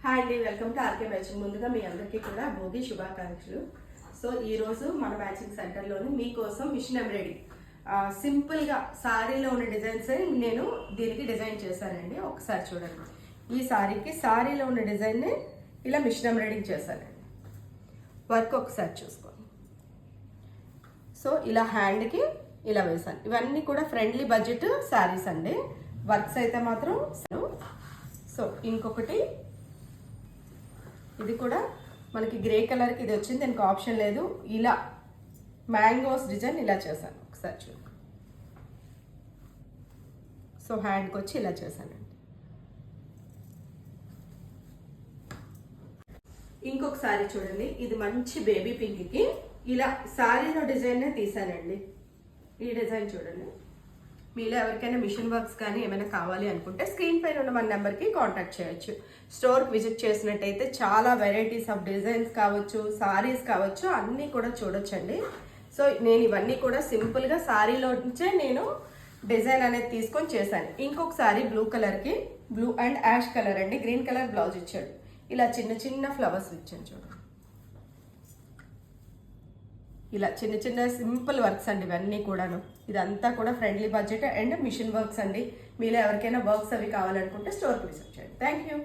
Hi అండి, welcome to RK matching. ముందుగా మీ అందరికీ కూడా భోగి శుభాకాంక్షలు. సో ఈరోజు మన మ్యాచింగ్ సెంటర్లోని మీకోసం మిషన్ ఎంబ్రాయిడరీ సింపుల్గా సారీలో ఉన్న డిజైన్స్ నేను దీనికి డిజైన్ చేశానండి. ఒకసారి చూడండి. ఈ సారీకి సారీలో ఉన్న డిజైన్ని ఇలా మిషన్ ఎంబ్రాయిడింగ్ చేశానండి. వర్క్ ఒకసారి చూసుకోండి. సో ఇలా హ్యాండ్కి ఇలా వేసాను. ఇవన్నీ కూడా ఫ్రెండ్లీ బడ్జెట్ శారీస్ అండి. వర్క్స్ అయితే మాత్రం సో ఇంకొకటి ఇది కూడా మనకి గ్రే కలర్కి ఇది వచ్చింది, దీనికి ఆప్షన్ లేదు. ఇలా మ్యాంగోస్ డిజైన్ ఇలా చేశాను. ఒకసారి చూడండి. సో హ్యాండ్కి వచ్చి ఇలా చేశానండి. ఇంకొక సారీ చూడండి. ఇది మంచి బేబీ పింక్కి ఇలా సారీలో డిజైన్ తీసానండి. ఈ డిజైన్ చూడండి. మీలో ఎవరికైనా మిషన్ వర్క్స్ కానీ ఏమైనా కావాలి అనుకుంటే స్క్రీన్ పైన ఉన్న మన నెంబర్కి కాంటాక్ట్ చేయొచ్చు. స్టోర్కి విజిట్ చేసినట్టయితే చాలా వెరైటీస్ ఆఫ్ డిజైన్స్ కావచ్చు, సారీస్ కావచ్చు, అన్నీ కూడా చూడొచ్చండి. సో నేను ఇవన్నీ కూడా సింపుల్గా సారీలో నుంచే నేను డిజైన్ అనేది తీసుకొని చేశాను. ఇంకొక సారీ బ్లూ కలర్కి బ్లూ అండ్ యాష్ కలర్ అండి, గ్రీన్ కలర్ బ్లౌజ్ ఇచ్చాడు. ఇలా చిన్న చిన్న ఫ్లవర్స్ ఇచ్చాను చూడండి. ఇలా చిన్న చిన్న సింపుల్ వర్క్స్ అండి ఇవన్నీ కూడాను. ఇదంతా కూడా friendly budget and mission works అండి. మీలో ఎవరికైనా వర్క్స్ అవి కావాలనుకుంటే స్టోర్కి విజిట్ చేయండి. Thank you.